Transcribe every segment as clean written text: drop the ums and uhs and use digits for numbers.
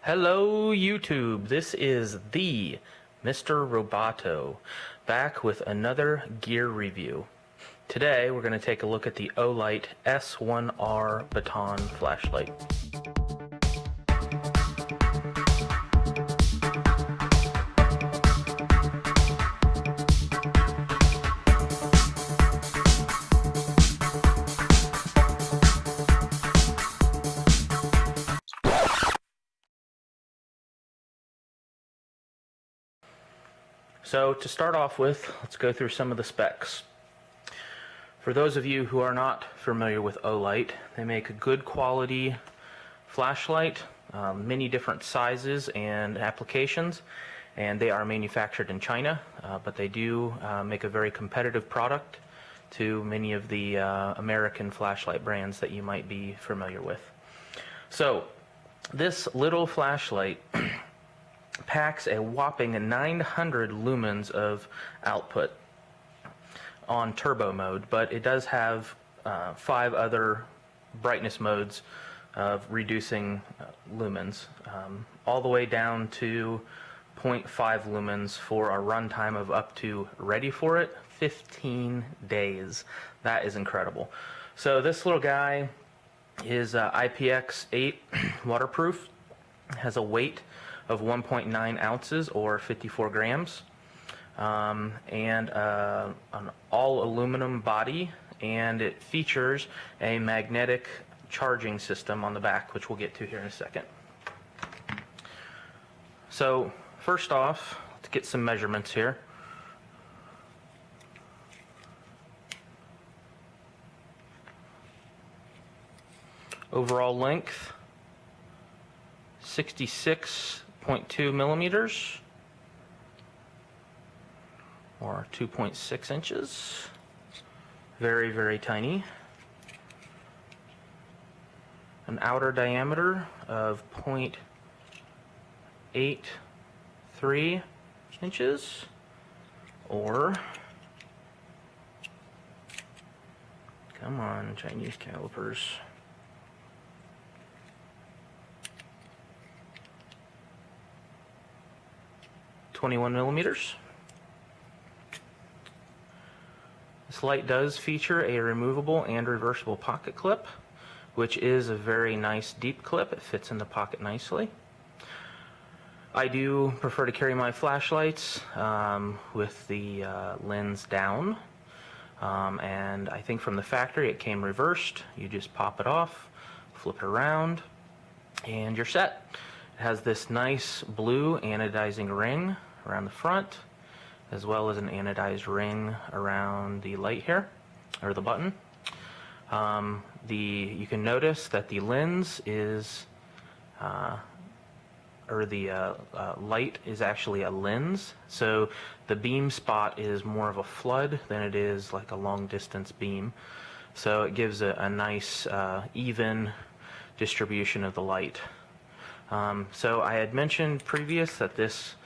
Hello YouTube, this is the Mr. Roboto, back with another gear review. Today we're going to take a look at the Olight S1R Baton flashlight. So to start off with, let's go through some of the specs. For those of you who are not familiar with Olight, they make a good quality flashlight, many different sizes and applications, and they are manufactured in China, but they do make a very competitive product to many of the American flashlight brands that you might be familiar with. So this little flashlight packs a whopping 900 lumens of output on turbo mode, but it does have 5 other brightness modes of reducing lumens, all the way down to 0.5 lumens for a runtime of up to, ready for it, 15 days. That is incredible. So this little guy is IPX8 waterproof, has a weight of 1.9 ounces or 54 grams, and an all aluminum body, and it features a magnetic charging system on the back, which we'll get to here in a second. So first off, let's get some measurements here. Overall length 66.2 millimeters or 2.6 inches. Very, very tiny. An outer diameter of 0.83 inches, or, come on, Chinese calipers, 21 millimeters. This light does feature a removable and reversible pocket clip, which is a very nice deep clip. It fits in the pocket nicely. I do prefer to carry my flashlights with the lens down, and I think from the factory it came reversed. You just pop it off, flip it around, and you're set. It has this nice blue anodizing ring around the front, as well as an anodized ring around the light here, or the button. You can notice that the lens is, light is actually a lens, so the beam spot is more of a flood than it is like a long distance beam. So it gives a nice even distribution of the light. So I had mentioned previous that this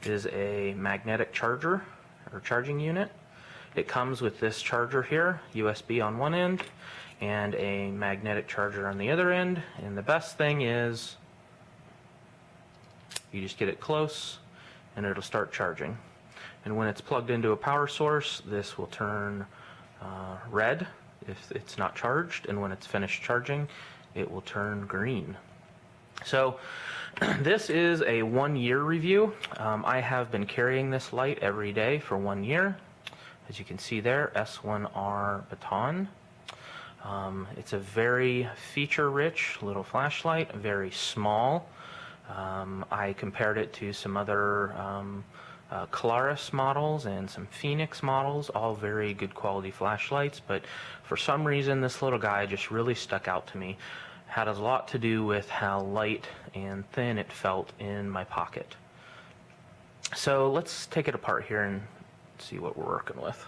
is a magnetic charger or charging unit. It comes with this charger here, USB on one end and a magnetic charger on the other end, and the best thing is you just get it close and it'll start charging, and when it's plugged into a power source, this will turn red if it's not charged, and when it's finished charging it will turn green. So this is a 1-year review. I have been carrying this light every day for 1 year. As you can see there, S1R Baton. It's a very feature-rich little flashlight, very small. I compared it to some other Colaris models and some Phoenix models, all very good quality flashlights, but for some reason this little guy just really stuck out to me. Had a lot to do with how light and thin it felt in my pocket. So let's take it apart here and see what we're working with.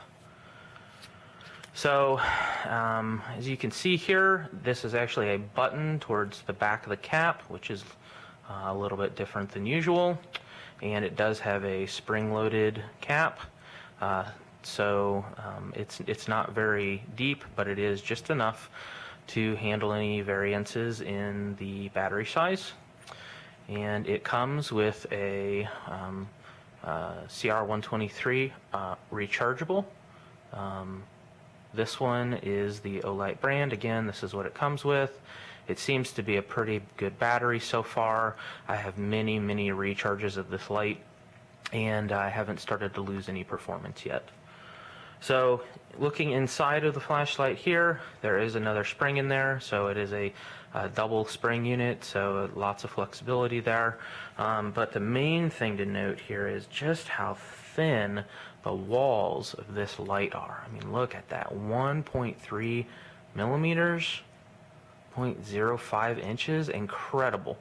So as you can see here, this is actually a button towards the back of the cap, which is a little bit different than usual, and it does have a spring-loaded cap. It's not very deep, but it is just enough to handle any variances in the battery size. and it comes with a CR123 rechargeable. This one is the Olight brand. Again, this is what it comes with. It seems to be a pretty good battery so far. I have many recharges of this light, and I haven't started to lose any performance yet. So looking inside of the flashlight here, there is another spring in there, so it is a double spring unit, so lots of flexibility there. But the main thing to note here is just how thin the walls of this light are. I mean, look at that, 1.3 millimeters, 0.05 inches, incredible.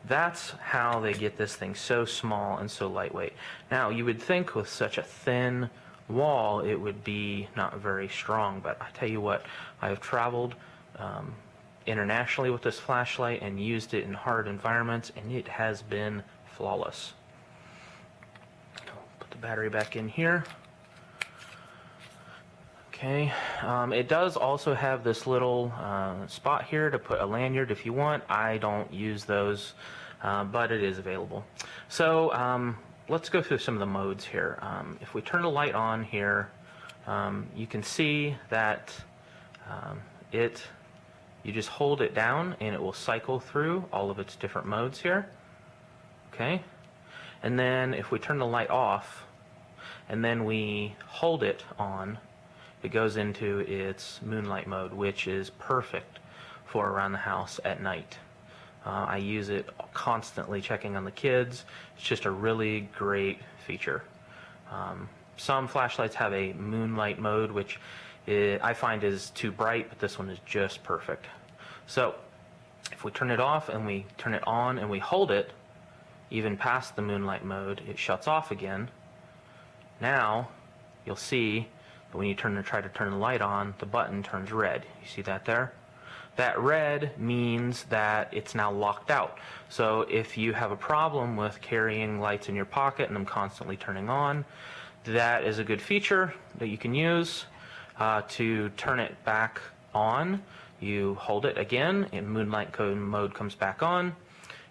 That's how they get this thing so small and so lightweight. Now, you would think with such a thin wall it would be not very strong, but I tell you what, I have traveled internationally with this flashlight and used it in hard environments, and it has been flawless. Put the battery back in here. Okay, it does also have this little spot here to put a lanyard if you want. I don't use those, but it is available. So let's go through some of the modes here. If we turn the light on here, you can see that you just hold it down and it will cycle through all of its different modes here. Okay, and then if we turn the light off and then we hold it on, it goes into its moonlight mode, which is perfect for around the house at night. I use it constantly checking on the kids. It's just a really great feature. Some flashlights have a moonlight mode, which I find is too bright, but this one is just perfect. So if we turn it off and we turn it on and we hold it, even past the moonlight mode, it shuts off again. Now you'll see that when you try to turn the light on, the button turns red. You see that there? That red means that it's now locked out. So if you have a problem with carrying lights in your pocket and them constantly turning on, that is a good feature that you can use to turn it back on. You hold it again, and moonlight mode comes back on,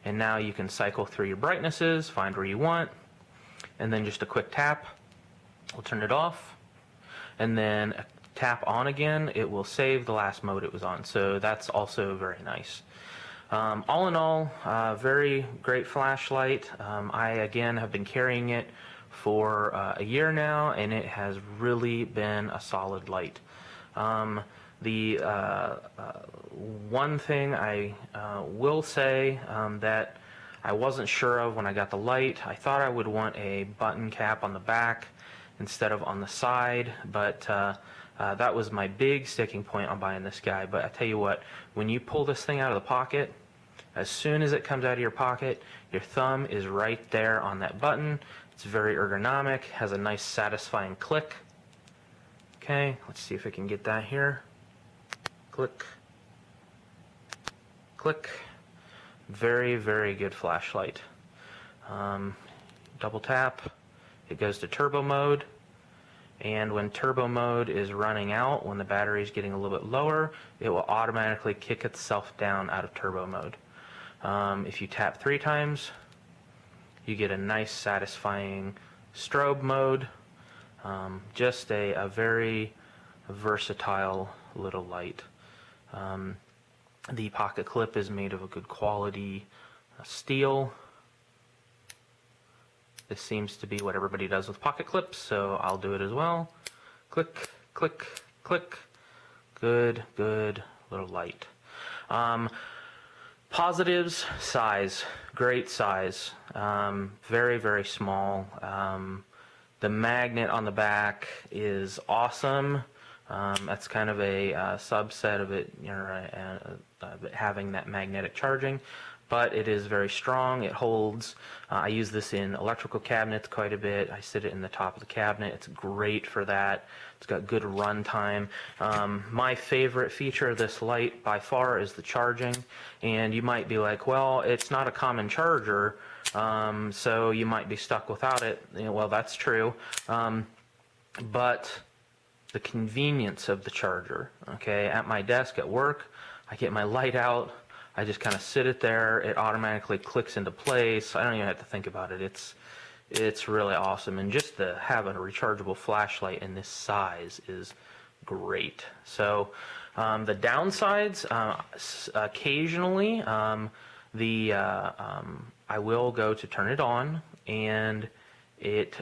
and now you can cycle through your brightnesses, find where you want, and then just a quick tap will turn it off, and then a tap on again, it will save the last mode it was on. So that's also very nice. All in all, very great flashlight. I again have been carrying it for a year now, and it has really been a solid light. The one thing I will say that I wasn't sure of when I got the light, I thought I would want a button cap on the back instead of on the side, but that was my big sticking point on buying this guy. But I tell you what, when you pull this thing out of the pocket, as soon as it comes out of your pocket, your thumb is right there on that button. It's very ergonomic, has a nice satisfying click. Okay, let's see if I can get that here. Click, click. Very, very good flashlight. Double tap, it goes to turbo mode, and when turbo mode is running out, when the battery is getting a little bit lower, it will automatically kick itself down out of turbo mode. If you tap 3 times, you get a nice satisfying strobe mode. Just a very versatile little light. The pocket clip is made of a good quality steel. This seems to be what everybody does with pocket clips, so I'll do it as well. Click, click, click. Good, good little light. Positives, size, great size. Very, very small. The magnet on the back is awesome. That's kind of a subset of it, having that magnetic charging, but it is very strong. It holds. I use this in electrical cabinets quite a bit. I sit it in the top of the cabinet. It's great for that. It's got good run time. My favorite feature of this light by far is the charging, and you might be like, well, it's not a common charger, so you might be stuck without it. Well, that's true, but the convenience of the charger. Okay, at my desk at work, I get my light out, I just kind of sit it there. It automatically clicks into place. I don't even have to think about it. It's really awesome. And just to have a rechargeable flashlight in this size is great. So the downsides, occasionally, I will go to turn it on, and it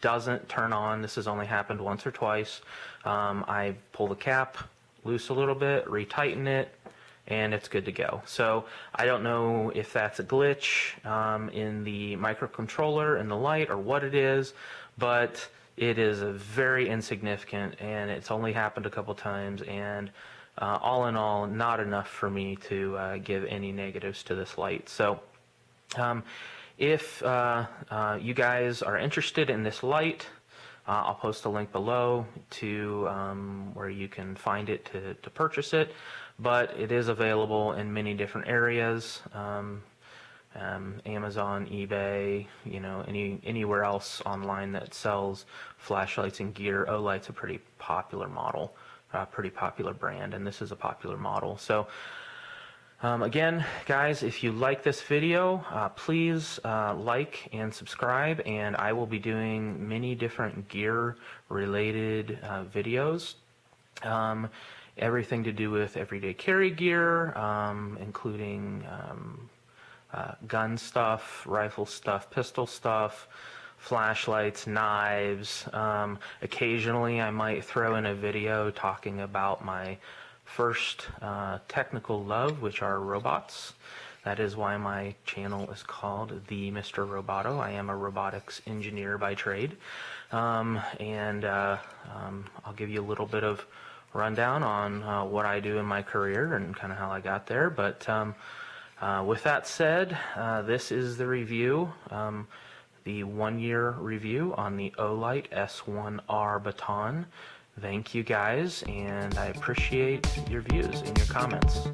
doesn't turn on. This has only happened once or twice. I pull the cap loose a little bit, retighten it, and it's good to go. So I don't know if that's a glitch in the microcontroller in the light or what it is, but it is a very insignificant, and it's only happened a couple times, and all in all, not enough for me to give any negatives to this light. So if you guys are interested in this light, I'll post a link below to where you can find it to purchase it, but it is available in many different areas. Amazon, eBay, you know, anywhere else online that sells flashlights and gear. Olight's a pretty popular model, pretty popular brand, and this is a popular model. So again, guys, if you like this video, please like and subscribe, and I will be doing many different gear related videos. Everything to do with everyday carry gear, including gun stuff, rifle stuff, pistol stuff, flashlights, knives. Occasionally I might throw in a video talking about my first technical love, which are robots. That is why my channel is called The Mr. Roboto. I am a robotics engineer by trade. I'll give you a little bit of rundown on what I do in my career and kind of how I got there. But with that said, this is the review, the 1-year review on the Olight S1R Baton. Thank you guys, and I appreciate your views and your comments.